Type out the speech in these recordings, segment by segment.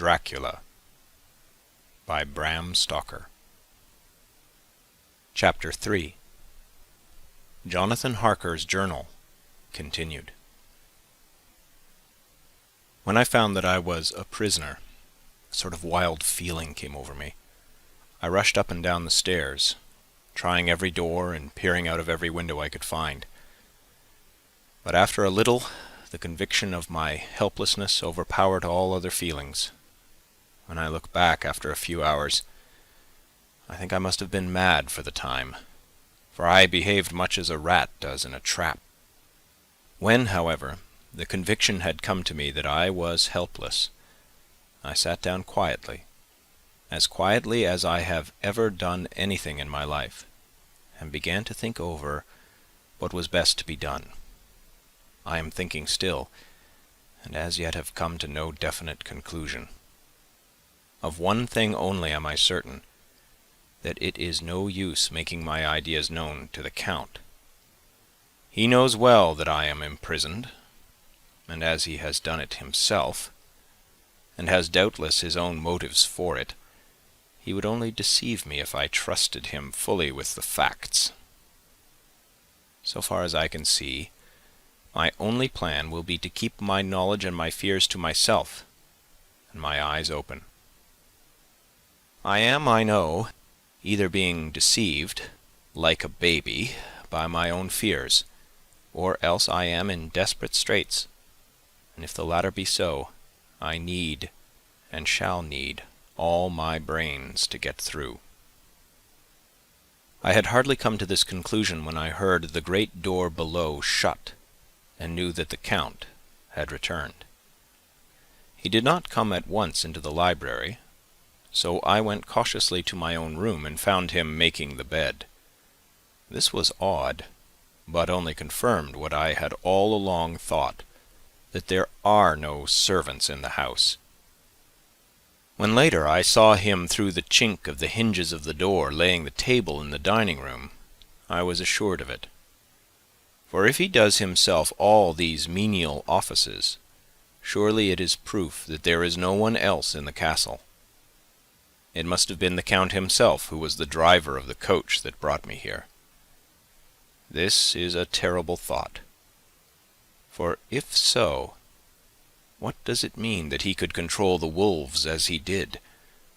Dracula by Bram Stoker. Chapter 3. Jonathan Harker's Journal, continued. When I found that I was a prisoner, a sort of wild feeling came over me. I rushed up and down the stairs, trying every door and peering out of every window I could find. But after a little, the conviction of my helplessness overpowered all other feelings. When I look back after a few hours, I think I must have been mad for the time, for I behaved much as a rat does in a trap. When, however, the conviction had come to me that I was helpless, I sat down quietly as I have ever done anything in my life, and began to think over what was best to be done. I am thinking still, and as yet have come to no definite conclusion. Of one thing only am I certain, that it is no use making my ideas known to the Count. He knows well that I am imprisoned, and as he has done it himself, and has doubtless his own motives for it, he would only deceive me if I trusted him fully with the facts. So far as I can see, my only plan will be to keep my knowledge and my fears to myself, and my eyes open. I am, I know, either being deceived, like a baby, by my own fears, or else I am in desperate straits, and if the latter be so, I need, and shall need, all my brains to get through. I had hardly come to this conclusion when I heard the great door below shut, and knew that the Count had returned. He did not come at once into the library, so I went cautiously to my own room and found him making the bed. This was odd, but only confirmed what I had all along thought, that there are no servants in the house. When later I saw him through the chink of the hinges of the door laying the table in the dining-room, I was assured of it. For if he does himself all these menial offices, surely it is proof that there is no one else in the castle. It must have been the Count himself who was the driver of the coach that brought me here. This is a terrible thought. For if so, what does it mean that he could control the wolves as he did,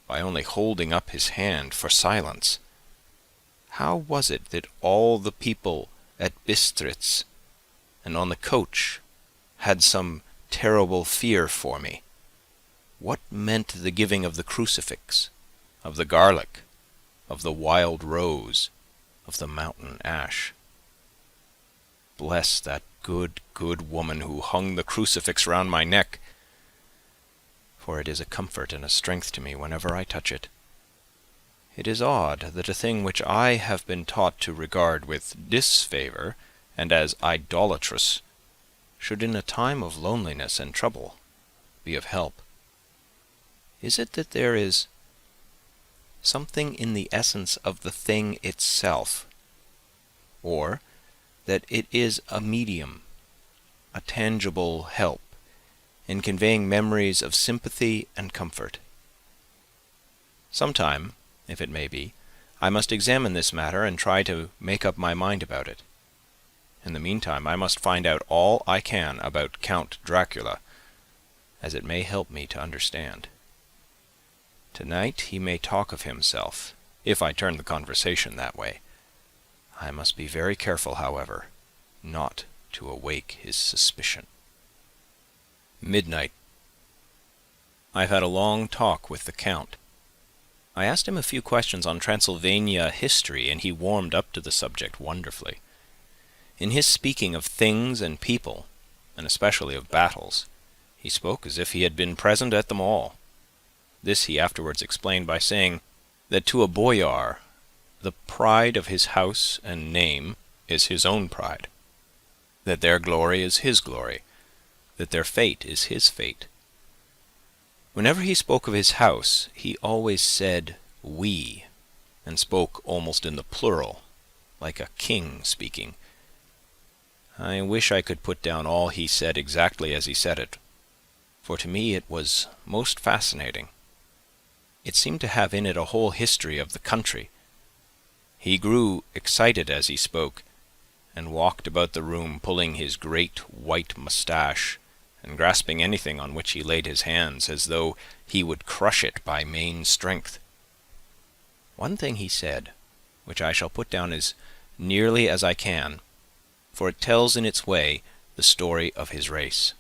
by only holding up his hand for silence? How was it that all the people at Bistritz and on the coach had some terrible fear for me? What meant the giving of the crucifix, of the garlic, of the wild rose, of the mountain ash? Bless that good woman who hung the crucifix round my neck, for it is a comfort and a strength to me whenever I touch it. It is odd that a thing which I have been taught to regard with disfavour and as idolatrous should in a time of loneliness and trouble be of help. Is it that there is something in the essence of the thing itself, or that it is a medium, a tangible help, in conveying memories of sympathy and comfort? Sometime, if it may be, I must examine this matter and try to make up my mind about it. In the meantime I must find out all I can about Count Dracula, as it may help me to understand. Tonight he may talk of himself, if I turn the conversation that way. I must be very careful, however, not to awake his suspicion. Midnight. I've had a long talk with the Count. I asked him a few questions on Transylvania history, and he warmed up to the subject wonderfully. In his speaking of things and people, and especially of battles, he spoke as if he had been present at them all. This he afterwards explained by saying that to a boyar the pride of his house and name is his own pride, that their glory is his glory, that their fate is his fate. Whenever he spoke of his house, he always said we, and spoke almost in the plural, like a king speaking. I wish I could put down all he said exactly as he said it, for to me it was most fascinating. It seemed to have in it a whole history of the country. He grew excited as he spoke, and walked about the room pulling his great white moustache and grasping anything on which he laid his hands, as though he would crush it by main strength. One thing he said, which I shall put down as nearly as I can, for it tells in its way the story of his race.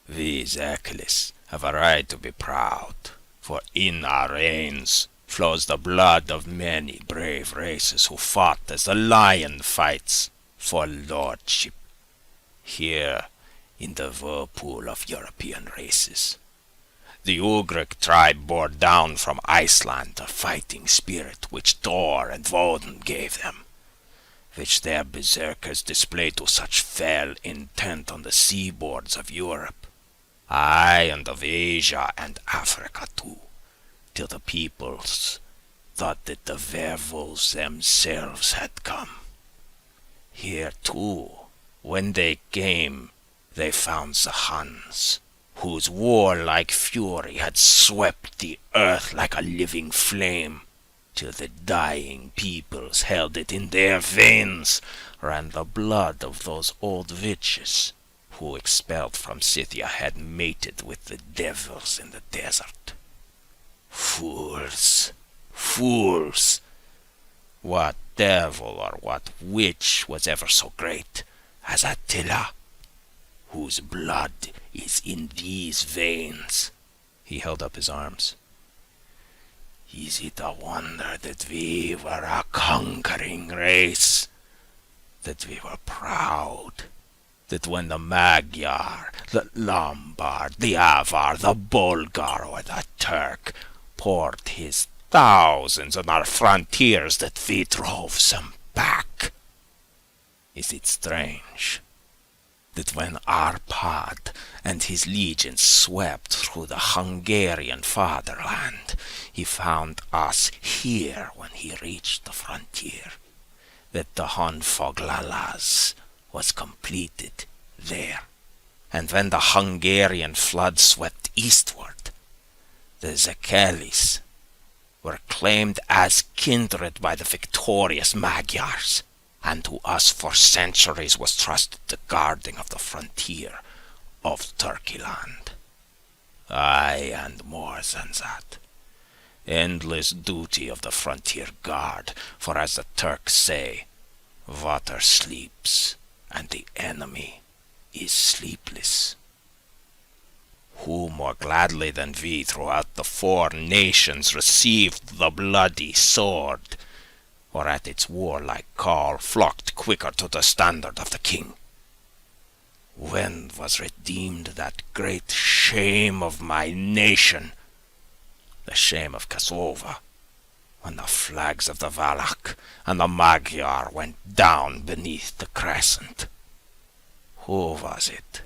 We Dracula's have a right to be proud, for in our veins flows the blood of many brave races who fought as the lion fights for lordship. Here, in the whirlpool of European races, the Ugric tribe bore down from Iceland the fighting spirit which Thor and Woden gave them, which their berserkers displayed to such fell intent on the seaboards of Europe, aye, and of Asia and Africa too, till the peoples thought that the werewolves themselves had come. Here too, when they came, they found the Huns, whose warlike fury had swept the earth like a living flame, till the dying peoples held it in their veins, ran the blood of those old witches, who expelled from Scythia had mated with the devils in the desert. Fools! Fools! What devil or what witch was ever so great as Attila, whose blood is in these veins? He held up his arms. Is it a wonder that we were a conquering race? That we were proud? That when the Magyar, the Lombard, the Avar, the Bulgar, or the Turk poured his thousands on our frontiers, that we drove them back? Is it strange that when Arpad and his legions swept through the Hungarian fatherland, he found us here when he reached the frontier, that the Honfoglalas was completed there, and when the Hungarian flood swept eastward, the Zekelis were claimed as kindred by the victorious Magyars, and to us for centuries was trusted the guarding of the frontier of Turkeyland. Aye, and more than that, endless duty of the frontier guard, for as the Turks say, water sleeps, and the enemy is sleepless. Who more gladly than we throughout the 4 nations received the bloody sword, or at its warlike call flocked quicker to the standard of the king? When was redeemed that great shame of my nation, the shame of Kosovo, when the flags of the Valak and the Magyar went down beneath the crescent? Who was it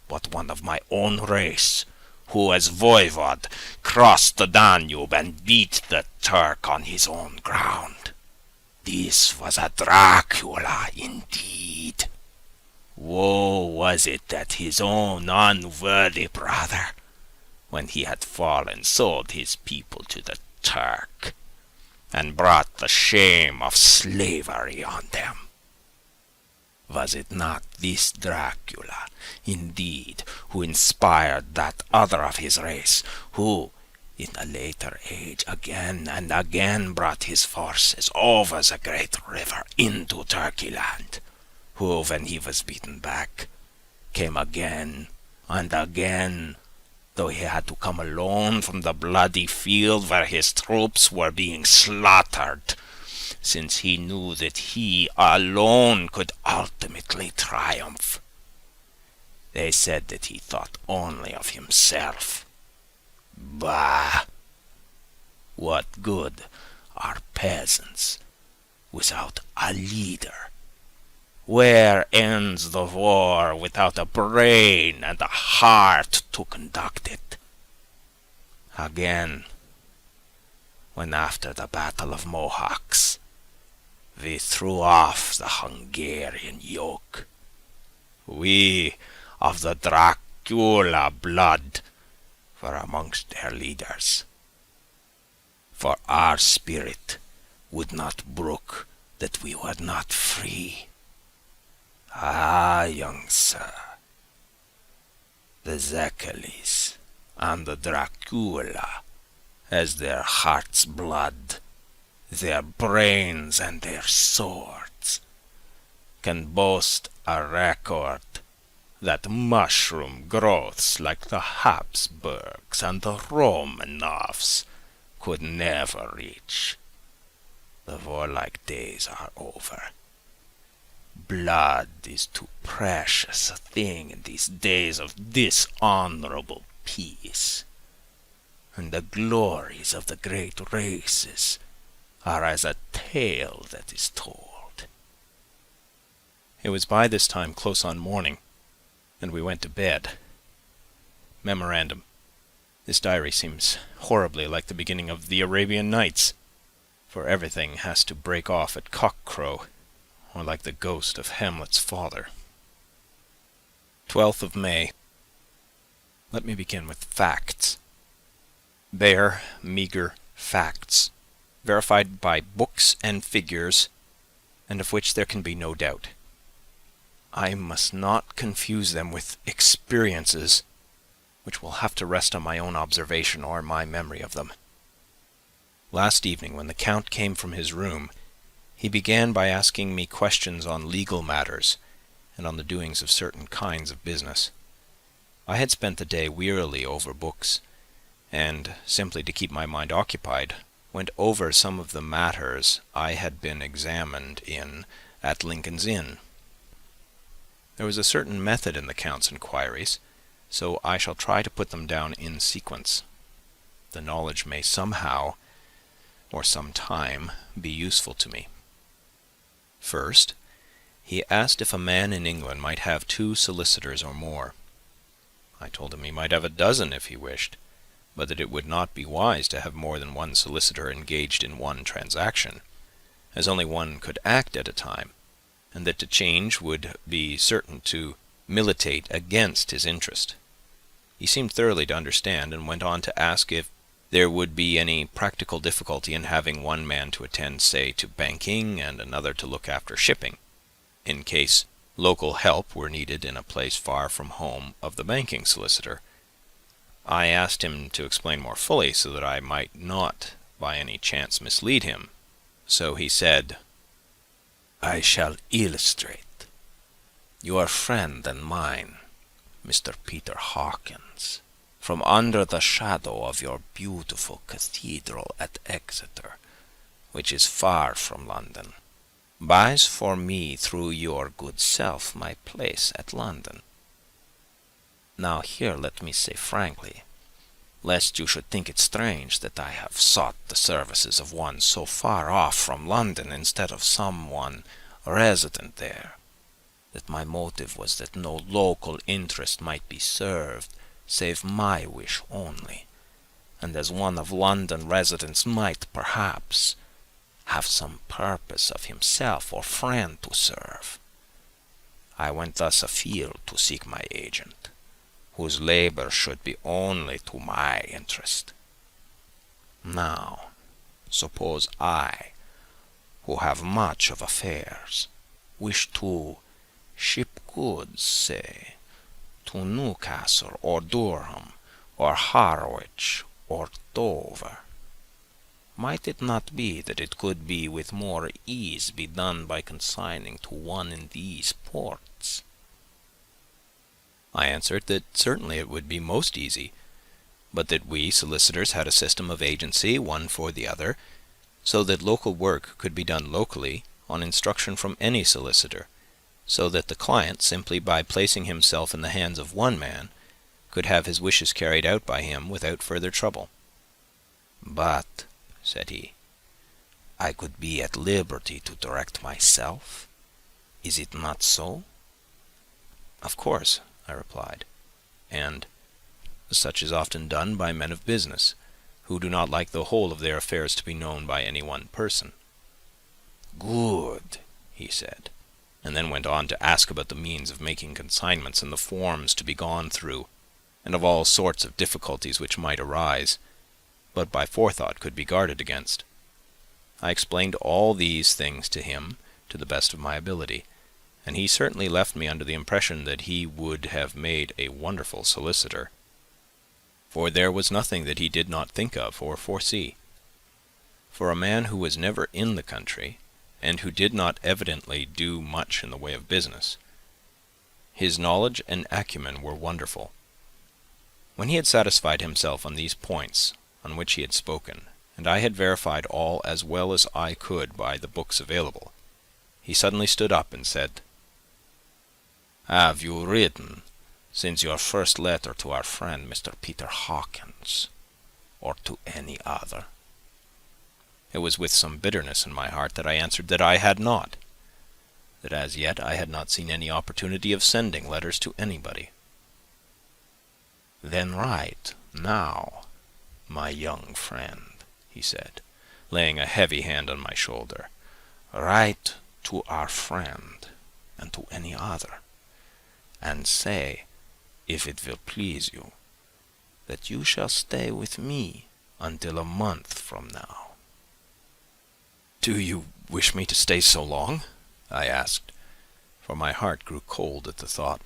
but one of my own race, who as voivod crossed the Danube and beat the Turk on his own ground? This was a Dracula indeed. Woe was it that his own unworthy brother, when he had fallen, sold his people to the Turk, and brought the shame of slavery on them. Was it not this Dracula, indeed, who inspired that other of his race, who, in a later age, again and again brought his forces over the great river into Turkeyland, who, when he was beaten back, came again and again, though he had to come alone from the bloody field where his troops were being slaughtered, since he knew that he alone could ultimately triumph. They said that he thought only of himself. Bah! What good are peasants without a leader? Where ends the war without a brain and a heart to conduct it? Again, when after the Battle of Mohawks, we threw off the Hungarian yoke, we of the Dracula blood were amongst their leaders. For our spirit would not brook that we were not free. Ah, young sir, the Zekalis and the Dracula, as their heart's blood, their brains and their swords, can boast a record that mushroom growths like the Habsburgs and the Romanovs could never reach. The warlike days are over. Blood is too precious a thing in these days of dishonorable peace, and the glories of the great races are as a tale that is told. It was by this time close on morning, and we went to bed. Memorandum: this diary seems horribly like the beginning of the Arabian Nights, for everything has to break off at cock-crow, or like the ghost of Hamlet's father. 12th of May. Let me begin with facts. Bare, meagre facts, verified by books and figures, and of which there can be no doubt. I must not confuse them with experiences, which will have to rest on my own observation or my memory of them. Last evening, when the Count came from his room, he began by asking me questions on legal matters, and on the doings of certain kinds of business. I had spent the day wearily over books, and, simply to keep my mind occupied, went over some of the matters I had been examined in at Lincoln's Inn. There was a certain method in the Count's inquiries, so I shall try to put them down in sequence. The knowledge may somehow, or some time, be useful to me. First, he asked if a man in England might have 2 solicitors or more. I told him he might have a dozen if he wished, but that it would not be wise to have more than one solicitor engaged in one transaction, as only one could act at a time, and that to change would be certain to militate against his interest. He seemed thoroughly to understand, and went on to ask if there would be any practical difficulty in having one man to attend, say, to banking, and another to look after shipping, in case local help were needed in a place far from home of the banking solicitor. I asked him to explain more fully, so that I might not by any chance mislead him. So he said, "I shall illustrate. Your friend and mine, Mr. Peter Hawkins, from under the shadow of your beautiful cathedral at Exeter, which is far from London, buys for me through your good self my place at London. Now here let me say frankly, lest you should think it strange that I have sought the services of one so far off from London instead of someone resident there, that my motive was that no local interest might be served, save my wish only, and as one of London residents might, perhaps, have some purpose of himself or friend to serve. I went thus afield to seek my agent, whose labor should be only to my interest. Now, suppose I, who have much of affairs, wish to ship goods, say, to Newcastle or Durham or Harwich or Dover. Might it not be that it could be with more ease be done by consigning to one in these ports?" I answered that certainly it would be most easy, but that we solicitors had a system of agency, one for the other, so that local work could be done locally on instruction from any solicitor, so that the client, simply by placing himself in the hands of one man, could have his wishes carried out by him without further trouble. "But," said he, "I could be at liberty to direct myself. Is it not so?" "Of course," I replied, "and such is often done by men of business, who do not like the whole of their affairs to be known by any one person." "Good," he said, and then went on to ask about the means of making consignments and the forms to be gone through, and of all sorts of difficulties which might arise, but by forethought could be guarded against. I explained all these things to him to the best of my ability, and he certainly left me under the impression that he would have made a wonderful solicitor, for there was nothing that he did not think of or foresee. For a man who was never in the country, and who did not evidently do much in the way of business, his knowledge and acumen were wonderful. When he had satisfied himself on these points on which he had spoken, and I had verified all as well as I could by the books available, he suddenly stood up and said, "Have you written, since your first letter, to our friend Mr. Peter Hawkins, or to any other?" It was with some bitterness in my heart that I answered that I had not, that as yet I had not seen any opportunity of sending letters to anybody. "Then write now, my young friend," he said, laying a heavy hand on my shoulder. "Write to our friend, and to any other, and say, if it will please you, that you shall stay with me until a month from now." "Do you wish me to stay so long?" I asked, for my heart grew cold at the thought.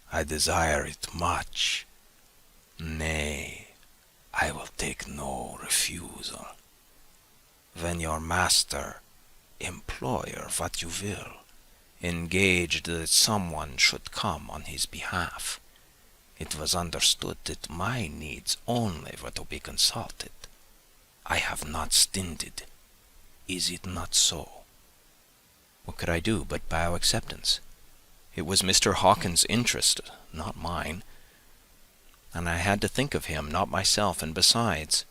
"I desire it much. Nay, I will take no refusal. When your master, employer, what you will, engaged that someone should come on his behalf, it was understood that my needs only were to be consulted. I have not stinted. Is it not so?" What could I do but bow acceptance? It was Mr. Hawkins' interest, not mine, and I had to think of him, not myself, and besides,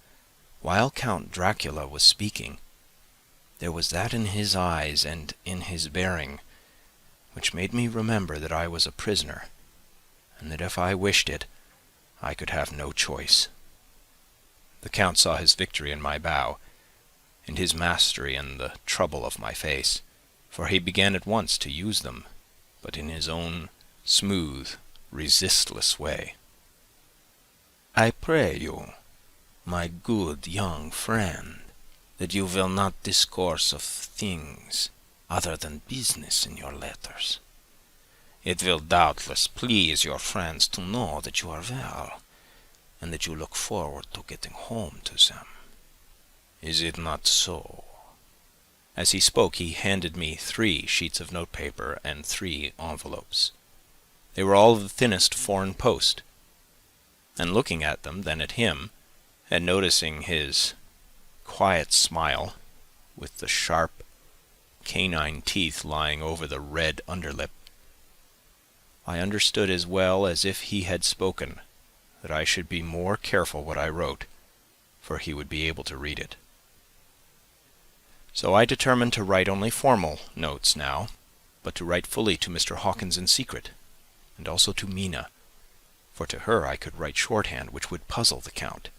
while Count Dracula was speaking, there was that in his eyes and in his bearing which made me remember that I was a prisoner, and that if I wished it, I could have no choice. The Count saw his victory in my bow, and his mastery in the trouble of my face, for he began at once to use them, but in his own smooth, resistless way. "I pray you, my good young friend, that you will not discourse of things other than business in your letters. It will doubtless please your friends to know that you are well, and that you look forward to getting home to them. Is it not so?" As he spoke, he handed me 3 sheets of notepaper and 3 envelopes. They were all of the thinnest foreign post, and looking at them, then at him, and noticing his quiet smile, with the sharp canine teeth lying over the red underlip, I understood as well as if he had spoken that I should be more careful what I wrote, for he would be able to read it. So I determined to write only formal notes now, but to write fully to Mr. Hawkins in secret, and also to Mina, for to her I could write shorthand which would puzzle the Count,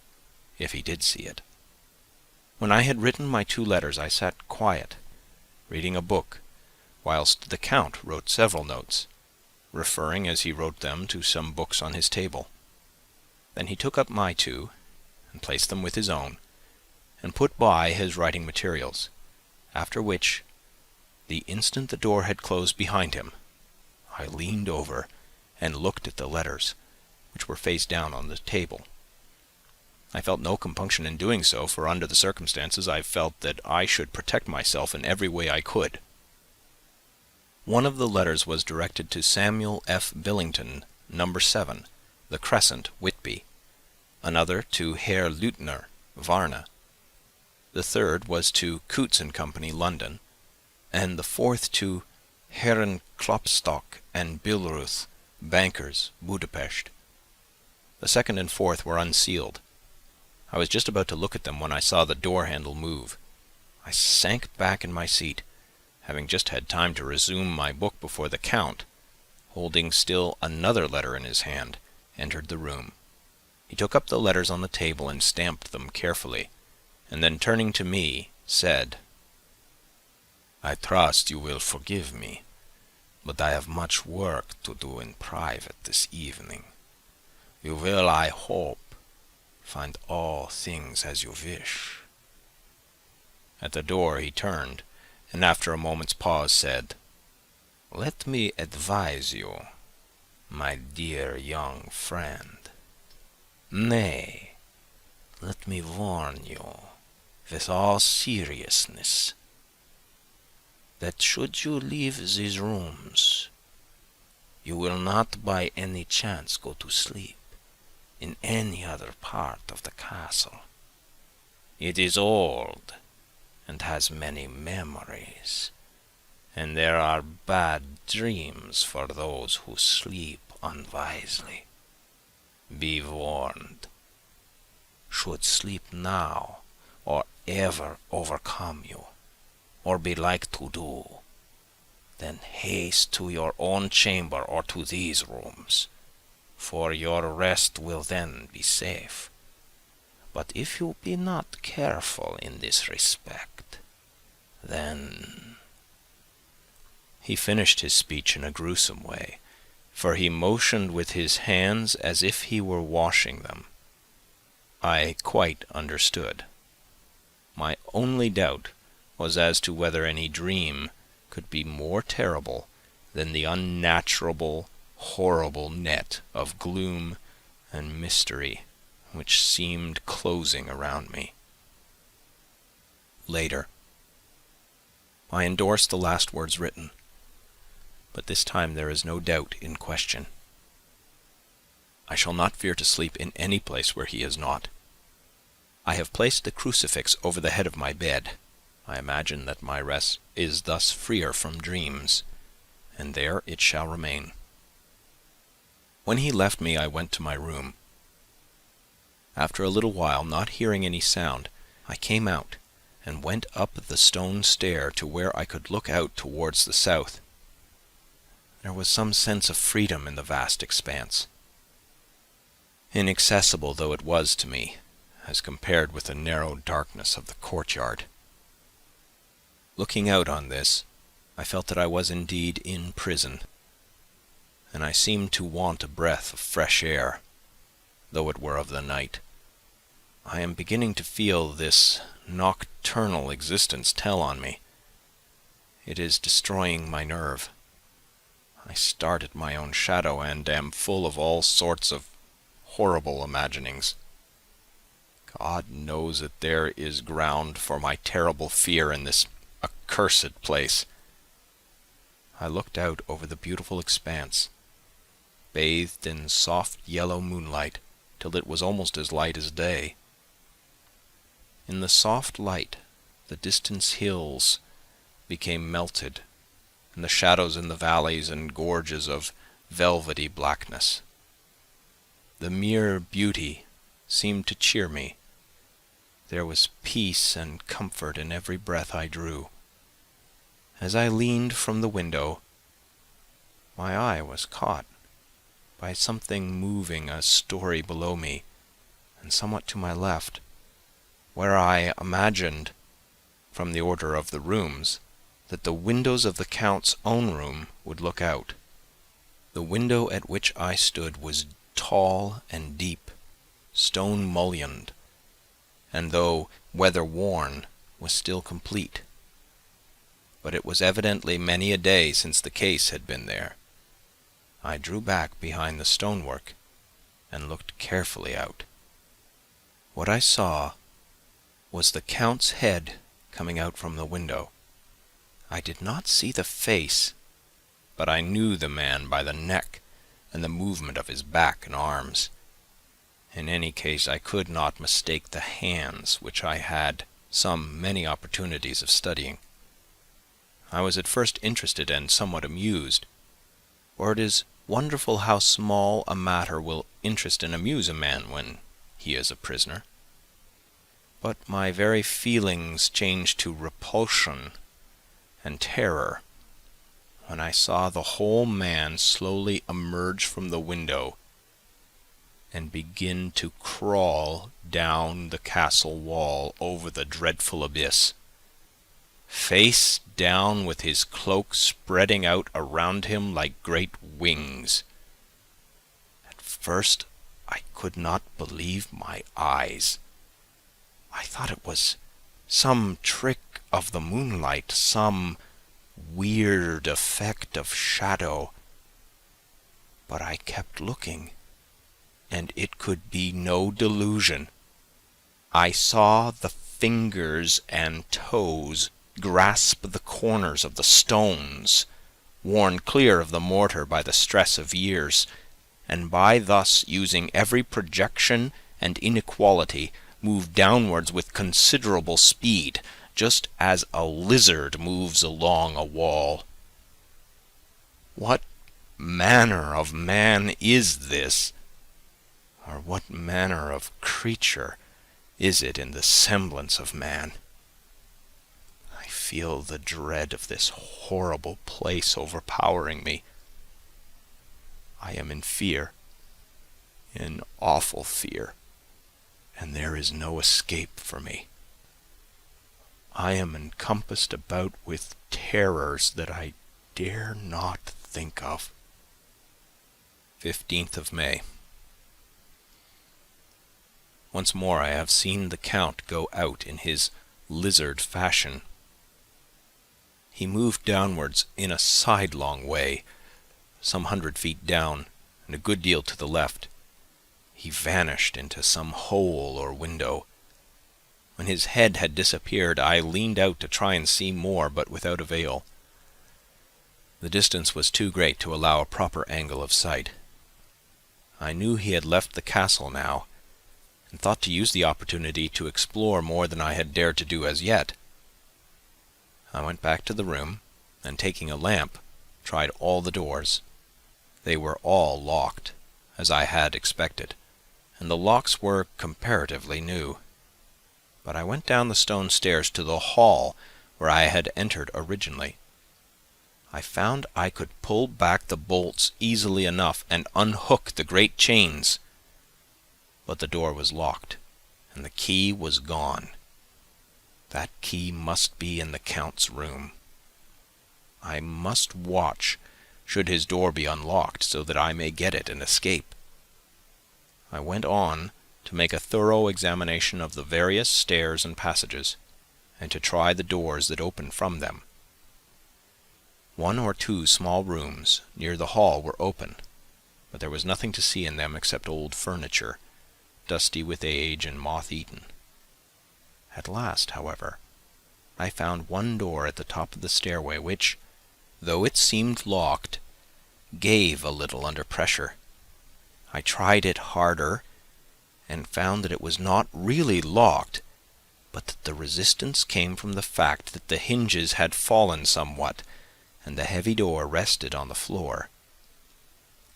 if he did see it. When I had written my 2 letters, I sat quiet, reading a book, whilst the Count wrote several notes, referring as he wrote them to some books on his table. Then he took up my 2, and placed them with his own, and put by his writing materials, after which, the instant the door had closed behind him, I leaned over and looked at the letters, which were face down on the table. I felt no compunction in doing so, for under the circumstances I felt that I should protect myself in every way I could. One of the letters was directed to Samuel F. Billington, No. 7, The Crescent, Whitby; another to Herr Leutner, Varna; the third was to Coutts and Company, London; and the fourth to Herren Klopstock and Billruth, bankers, Budapest. The second and fourth were unsealed. I was just about to look at them when I saw the door-handle move. I sank back in my seat, having just had time to resume my book before the Count, holding still another letter in his hand, entered the room. He took up the letters on the table and stamped them carefully, and then turning to me, said, "I trust you will forgive me, but I have much work to do in private this evening. You will, I hope, find all things as you wish." At the door he turned, and after a moment's pause said, "Let me advise you, my dear young friend, nay, let me warn you, with all seriousness, that should you leave these rooms, you will not by any chance go to sleep in any other part of the castle. It is old, and has many memories, and there are bad dreams for those who sleep unwisely. Be warned. Should sleep now or ever overcome you, or be like to do, then haste to your own chamber or to these rooms, for your rest will then be safe. But if you be not careful in this respect, then—" He finished his speech in a gruesome way, for he motioned with his hands as if he were washing them. I quite understood. My only doubt was as to whether any dream could be more terrible than the unnatural, horrible net of gloom and mystery which seemed closing around me. Later. I endorse the last words written, but this time there is no doubt in question. I shall not fear to sleep in any place where he is not. I have placed the crucifix over the head of my bed. I imagine that my rest is thus freer from dreams, and there it shall remain. When he left me, I went to my room. After a little while, not hearing any sound, I came out and went up the stone stair to where I could look out towards the south. There was some sense of freedom in the vast expanse, inaccessible though it was to me, as compared with the narrow darkness of the courtyard. Looking out on this, I felt that I was indeed in prison, and I seemed to want a breath of fresh air, though it were of the night. I am beginning to feel this nocturnal existence tell on me. It is destroying my nerve. I start at my own shadow and am full of all sorts of horrible imaginings. God knows that there is ground for my terrible fear in this accursed place. I looked out over the beautiful expanse, bathed in soft yellow moonlight, till it was almost as light as day. In the soft light, the distant hills became melted, and the shadows in the valleys and gorges of velvety blackness. The mere beauty seemed to cheer me. There was peace and comfort in every breath I drew. As I leaned from the window, my eye was caught by something moving a story below me and somewhat to my left, where I imagined, from the order of the rooms, that the windows of the Count's own room would look out. The window at which I stood was tall and deep, stone-mullioned, and though weather-worn, was still complete. But it was evidently many a day since the case had been there. I drew back behind the stonework and looked carefully out. What I saw was the Count's head coming out from the window. I did not see the face, but I knew the man by the neck and the movement of his back and arms. In any case, I could not mistake the hands which I had many opportunities of studying. I was at first interested and somewhat amused, for it is wonderful how small a matter will interest and amuse a man when he is a prisoner. But my very feelings changed to repulsion and terror when I saw the whole man slowly emerge from the window and begin to crawl down the castle wall over the dreadful abyss, face down, with his cloak spreading out around him like great wings. At first I could not believe my eyes. I thought it was some trick of the moonlight, some weird effect of shadow. But I kept looking, and it could be no delusion. I saw the fingers and toes grasp the corners of the stones, worn clear of the mortar by the stress of years, and by thus using every projection and inequality, move downwards with considerable speed, just as a lizard moves along a wall. What manner of man is this? Or what manner of creature is it in the semblance of man? I feel the dread of this horrible place overpowering me. I am in fear, in awful fear, and there is no escape for me. I am encompassed about with terrors that I dare not think of. 15th of May. Once more I have seen the Count go out in his lizard fashion. He moved downwards in a sidelong way, some 100 feet down, and a good deal to the left. He vanished into some hole or window. When his head had disappeared, I leaned out to try and see more, but without avail. The distance was too great to allow a proper angle of sight. I knew he had left the castle now, and thought to use the opportunity to explore more than I had dared to do as yet. I went back to the room, and taking a lamp, tried all the doors. They were all locked, as I had expected, and the locks were comparatively new. But I went down the stone stairs to the hall where I had entered originally. I found I could pull back the bolts easily enough and unhook the great chains. But the door was locked, and the key was gone. That key must be in the Count's room. I must watch, should his door be unlocked, so that I may get it and escape. I went on to make a thorough examination of the various stairs and passages, and to try the doors that opened from them. 1 or 2 small rooms near the hall were open, but there was nothing to see in them except old furniture, dusty with age and moth-eaten. At last, however, I found one door at the top of the stairway which, though it seemed locked, gave a little under pressure. I tried it harder, and found that it was not really locked, but that the resistance came from the fact that the hinges had fallen somewhat, and the heavy door rested on the floor.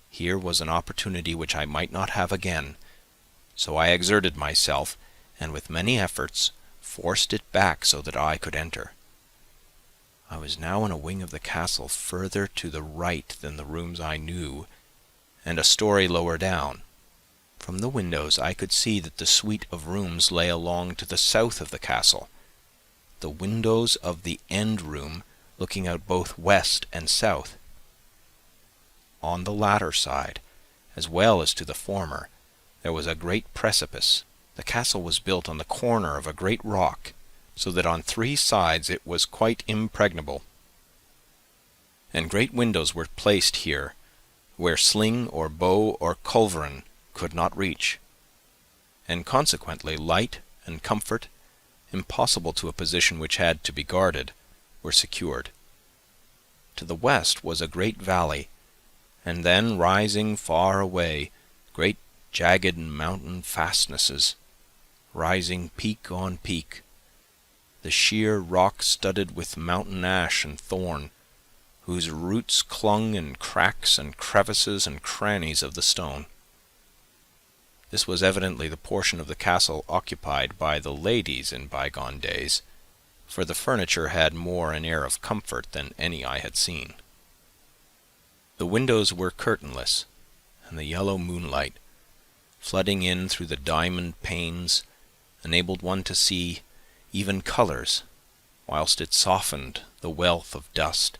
Here was an opportunity which I might not have again, so I exerted myself, and with many efforts forced it back so that I could enter. I was now in a wing of the castle further to the right than the rooms I knew, and a story lower down. From the windows I could see that the suite of rooms lay along to the south of the castle, the windows of the end room looking out both west and south. On the latter side, as well as to the former, there was a great precipice. The castle was built on the corner of a great rock, so that on 3 sides it was quite impregnable, and great windows were placed here, where sling or bow or culverin could not reach, and consequently light and comfort, impossible to a position which had to be guarded, were secured. To the west was a great valley, and then rising far away, great jagged mountain fastnesses, rising peak on peak, the sheer rock studded with mountain ash and thorn, whose roots clung in cracks and crevices and crannies of the stone. This was evidently the portion of the castle occupied by the ladies in bygone days, for the furniture had more an air of comfort than any I had seen. The windows were curtainless, and the yellow moonlight, flooding in through the diamond panes, enabled one to see even colours, whilst it softened the wealth of dust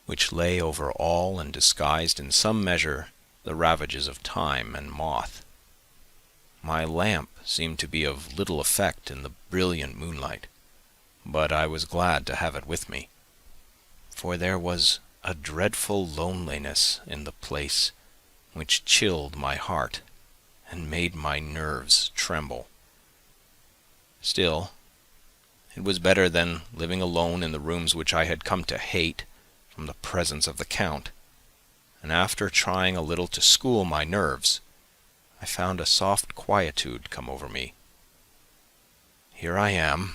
which lay over all and disguised in some measure the ravages of time and moth. My lamp seemed to be of little effect in the brilliant moonlight, but I was glad to have it with me, for there was a dreadful loneliness in the place which chilled my heart and made my nerves tremble. Still, it was better than living alone in the rooms which I had come to hate from the presence of the Count, and after trying a little to school my nerves, I found a soft quietude come over me. Here I am,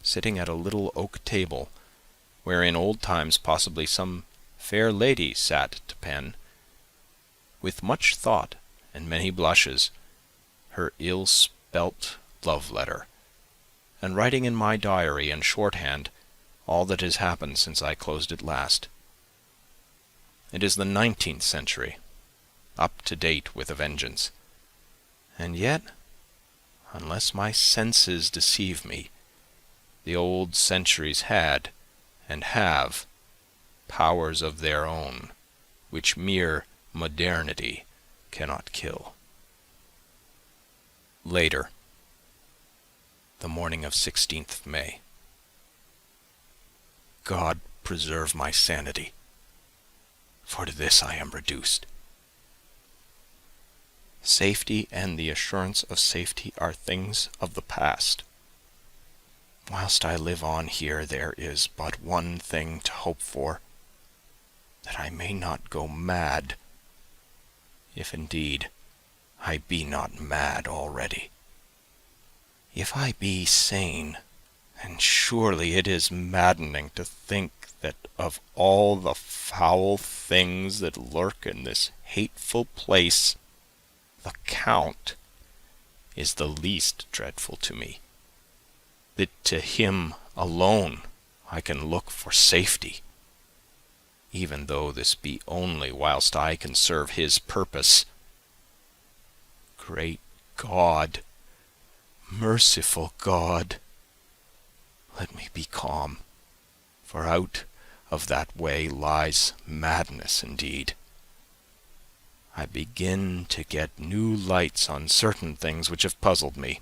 sitting at a little oak table, where in old times possibly some fair lady sat to pen, with much thought and many blushes, her ill-spelt love-letter, and writing in my diary in shorthand all that has happened since I closed it last. It is the 19th century, up to date with a vengeance, and yet, unless my senses deceive me, the old centuries had, and have, powers of their own, which mere modernity cannot kill. Later, the morning of 16th of May. God preserve my sanity, for to this I am reduced. Safety and the assurance of safety are things of the past. Whilst I live on here, there is but one thing to hope for, that I may not go mad, if indeed I be not mad already. If I be sane, and surely it is maddening to think that of all the foul things that lurk in this hateful place, the Count is the least dreadful to me, that to him alone I can look for safety, even though this be only whilst I can serve his purpose. Great God, merciful God, let me be calm, for out of that way lies madness indeed. I begin to get new lights on certain things which have puzzled me.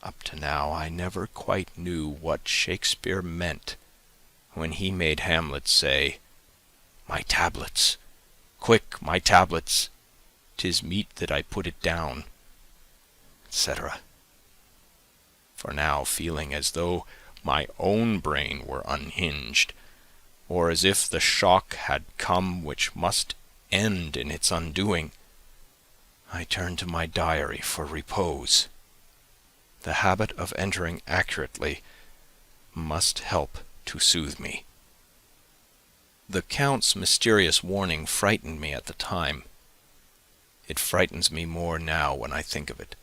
Up to now I never quite knew what Shakespeare meant when he made Hamlet say, "My tablets, quick, my tablets, 'tis meet that I put it down," etc. For now, feeling as though my own brain were unhinged, or as if the shock had come which must end in its undoing, I turn to my diary for repose. The habit of entering accurately must help to soothe me. The Count's mysterious warning frightened me at the time. It frightens me more now when I think of it,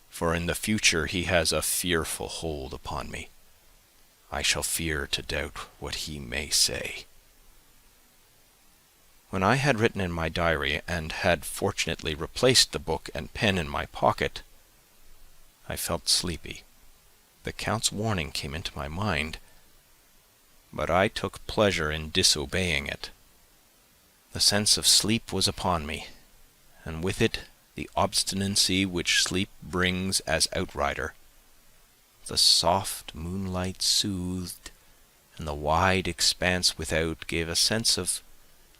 for in the future he has a fearful hold upon me. I shall fear to doubt what he may say. When I had written in my diary, and had fortunately replaced the book and pen in my pocket, I felt sleepy. The Count's warning came into my mind, but I took pleasure in disobeying it. The sense of sleep was upon me, and with it the obstinacy which sleep brings as outrider. The soft moonlight soothed, and the wide expanse without gave a sense of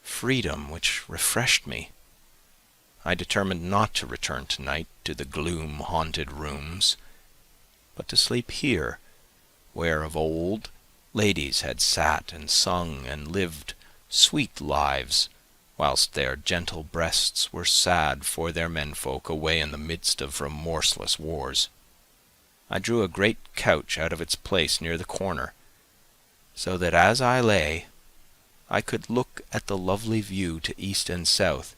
freedom which refreshed me. I determined not to return tonight to the gloom-haunted rooms, but to sleep here, where of old ladies had sat and sung and lived sweet lives, whilst their gentle breasts were sad for their menfolk away in the midst of remorseless wars. I drew a great couch out of its place near the corner, so that as I lay, I could look at the lovely view to east and south,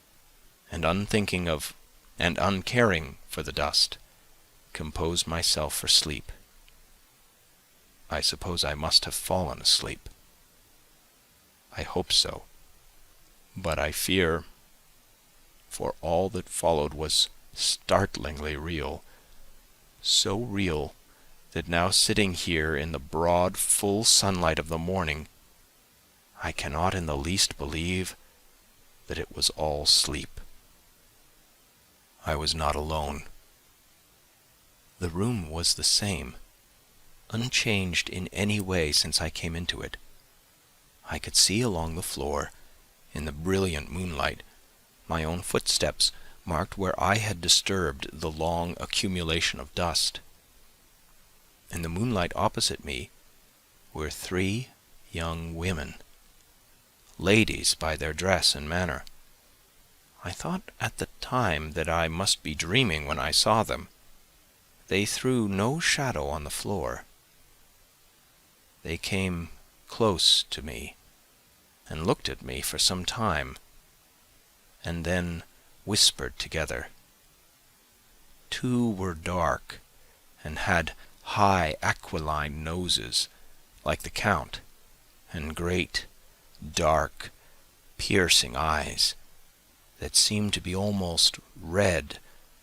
and unthinking of and uncaring for the dust, compose myself for sleep. I suppose I must have fallen asleep. I hope so, but I fear, for all that followed was startlingly real, so real that now sitting here in the broad, full sunlight of the morning, I cannot in the least believe that it was all sleep. I was not alone. The room was the same, unchanged in any way since I came into it. I could see along the floor, in the brilliant moonlight, my own footsteps marked where I had disturbed the long accumulation of dust. In the moonlight opposite me were 3 young women, ladies by their dress and manner. I thought at the time that I must be dreaming when I saw them. They threw no shadow on the floor. They came close to me and looked at me for some time, and then whispered together. 2 were dark and had high aquiline noses like the Count, and great, dark, piercing eyes that seemed to be almost red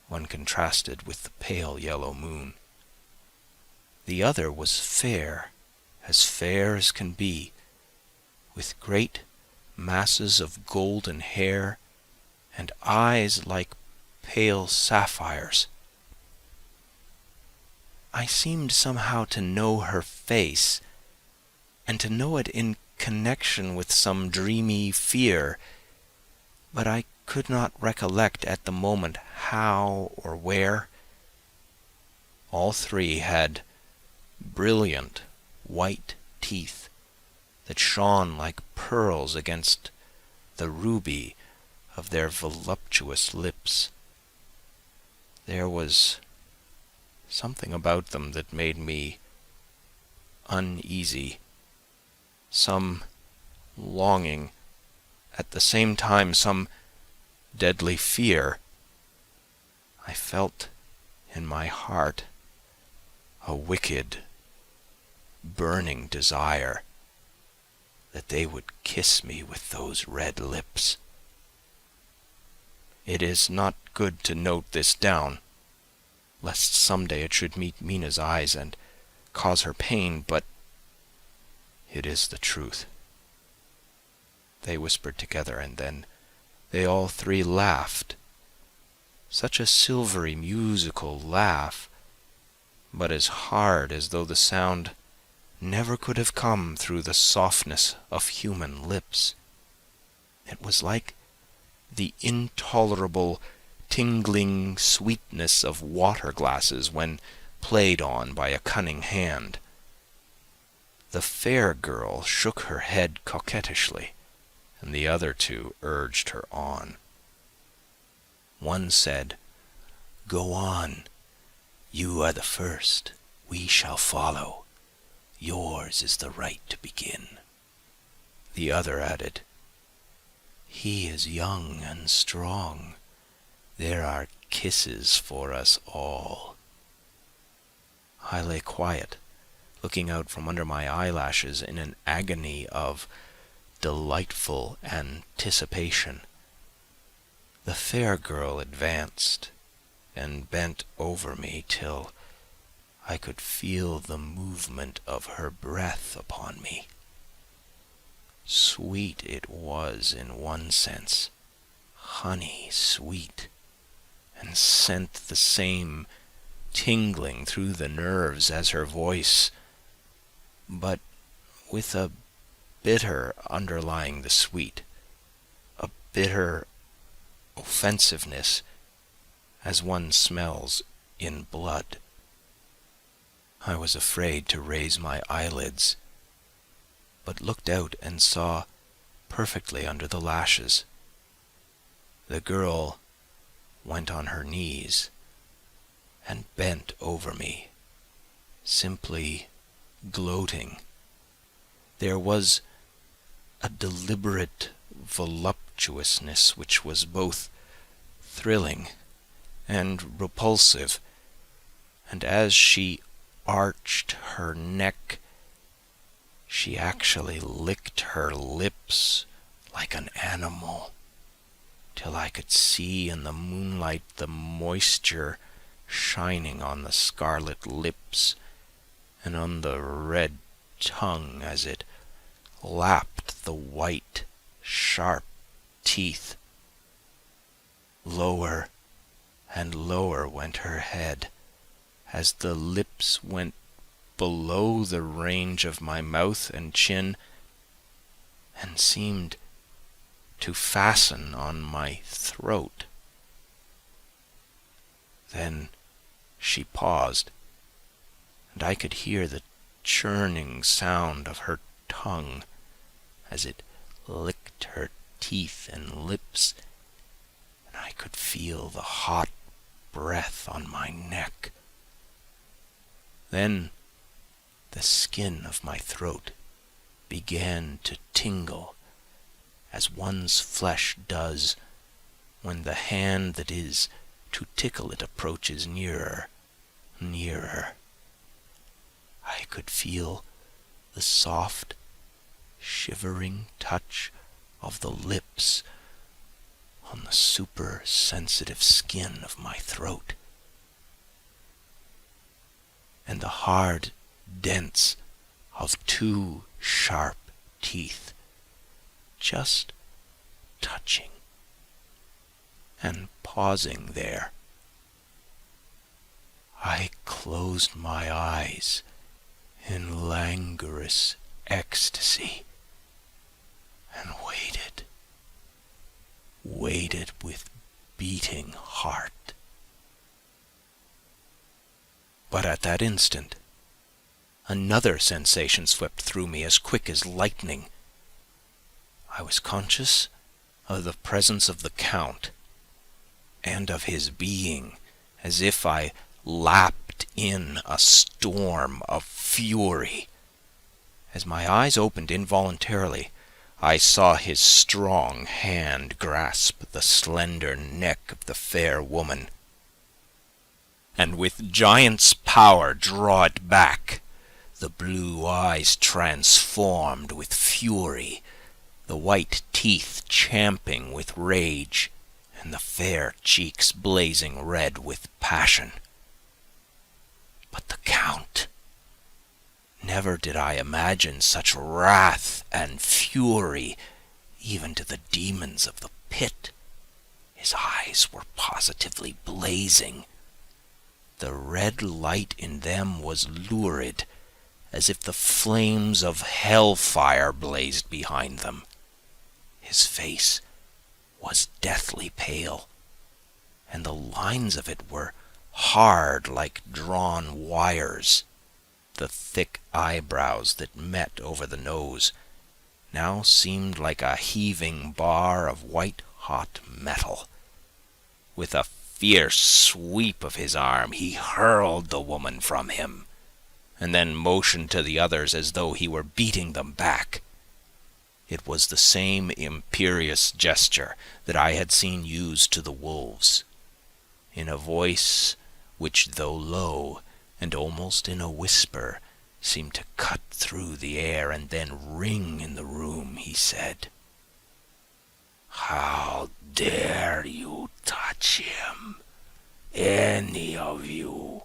when contrasted with the pale yellow moon. The other was fair as can be, with great masses of golden hair and eyes like pale sapphires. I seemed somehow to know her face, and to know it in connection with some dreamy fear, but I could not recollect at the moment how or where. All 3 had brilliant white teeth that shone like pearls against the ruby of their voluptuous lips. There was something about them that made me uneasy, some longing, at the same time some deadly fear. I felt in my heart a wicked, burning desire that they would kiss me with those red lips. It is not good to note this down, lest some day it should meet Mina's eyes and cause her pain, but it is the truth. They whispered together, and then they all 3 laughed. Such a silvery, musical laugh, but as hard as though the sound never could have come through the softness of human lips. It was like the intolerable, tingling sweetness of water glasses when played on by a cunning hand. The fair girl shook her head coquettishly, and the other 2 urged her on. One said, "Go on. You are the first. We shall follow. Yours is the right to begin." The other added, "He is young and strong. There are kisses for us all." I lay quiet, looking out from under my eyelashes in an agony of delightful anticipation. The fair girl advanced and bent over me till I could feel the movement of her breath upon me. Sweet it was in one sense, honey sweet, and sent the same tingling through the nerves as her voice, but with a bitter underlying the sweet, a bitter offensiveness as one smells in blood. I was afraid to raise my eyelids, but looked out and saw perfectly under the lashes. The girl went on her knees and bent over me, simply gloating. There was a deliberate voluptuousness which was both thrilling and repulsive, and as she arched her neck, she actually licked her lips like an animal, till I could see in the moonlight the moisture shining on the scarlet lips and on the red tongue as it lapped the white, sharp teeth. Lower and lower went her head as the lips went below the range of my mouth and chin and seemed to fasten on my throat. Then she paused, and I could hear the churning sound of her tongue as it licked her teeth and lips, and I could feel the hot breath on my neck. Then the skin of my throat began to tingle as one's flesh does when the hand that is to tickle it approaches nearer, nearer. I could feel the soft, shivering touch of the lips on the super-sensitive skin of my throat, and the hard dents of two sharp teeth just touching and pausing there. I closed my eyes in languorous ecstasy and waited with beating heart. But at that instant, another sensation swept through me as quick as lightning. I was conscious of the presence of the Count and of his being, as if I lapped in a storm of fury. As my eyes opened involuntarily, I saw his strong hand grasp the slender neck of the fair woman, and with giant's power draw it back. The blue eyes transformed with fury, the white teeth champing with rage, and the fair cheeks blazing red with passion. But the Count! Never did I imagine such wrath and fury, even to the demons of the pit. His eyes were positively blazing. The red light in them was lurid, as if the flames of hellfire blazed behind them. His face was deathly pale, and the lines of it were hard like drawn wires. The thick eyebrows that met over the nose now seemed like a heaving bar of white-hot metal. With a fierce sweep of his arm he hurled the woman from him, and then motioned to the others as though he were beating them back. It was the same imperious gesture that I had seen used to the wolves. In a voice which, though low and almost in a whisper, seemed to cut through the air and then ring in the room, he said, "How dare you touch him, any of you?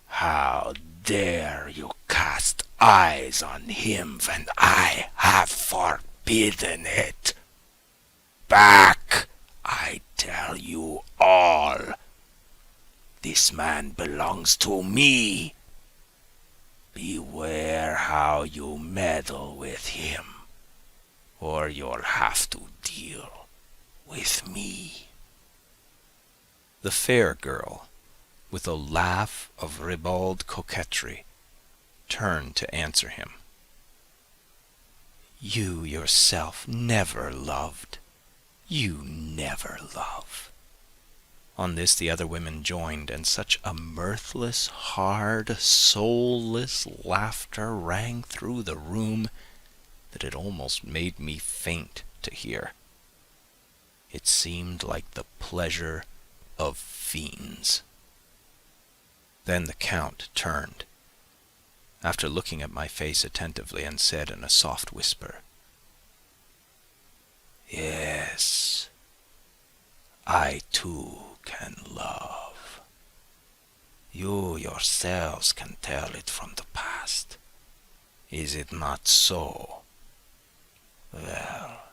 How dare you cast eyes on him when I have forbidden it? Back, I tell you all. This man belongs to me. Beware how you meddle with him, or you'll have to deal with me." The fair girl, with a laugh of ribald coquetry, turned to answer him. "You yourself never loved. You never love." On this the other women joined, and such a mirthless, hard, soulless laughter rang through the room that it almost made me faint to hear. It seemed like the pleasure of fiends. Then the Count turned, after looking at my face attentively, and said in a soft whisper, "Yes, I too can love. You yourselves can tell it from the past. Is it not so? Well,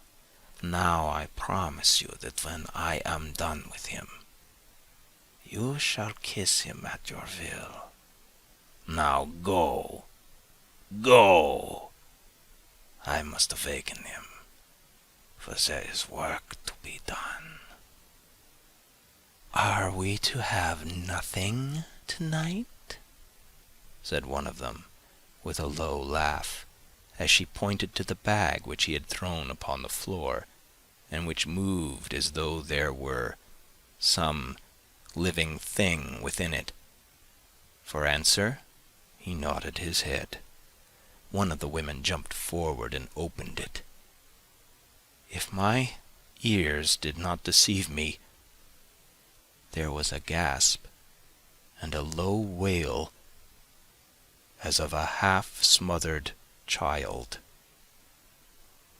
now I promise you that when I am done with him, You shall kiss him at your will. Now go, go. I must awaken him, for there is work to be done. Are we to have nothing tonight? Said one of them, with a low laugh, as she pointed to the bag which he had thrown upon the floor, and which moved as though there were some living thing within it. For answer, he nodded his head. One of the women jumped forward and opened it. If my ears did not deceive me, there was a gasp and a low wail as of a half-smothered child.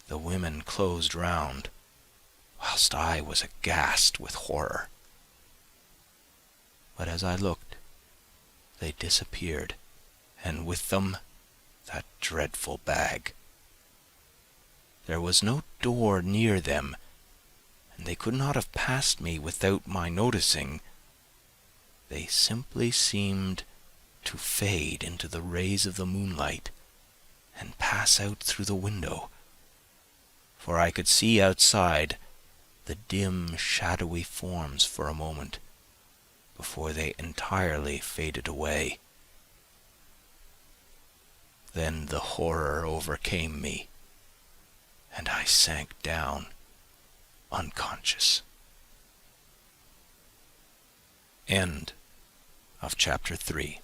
The women closed round, whilst I was aghast with horror. But as I looked, they disappeared, and with them that dreadful bag. There was no door near them, and they could not have passed me without my noticing. They simply seemed to fade into the rays of the moonlight and pass out through the window, for I could see outside the dim, shadowy forms for a moment before they entirely faded away. Then the horror overcame me, and I sank down unconscious. End of chapter 3.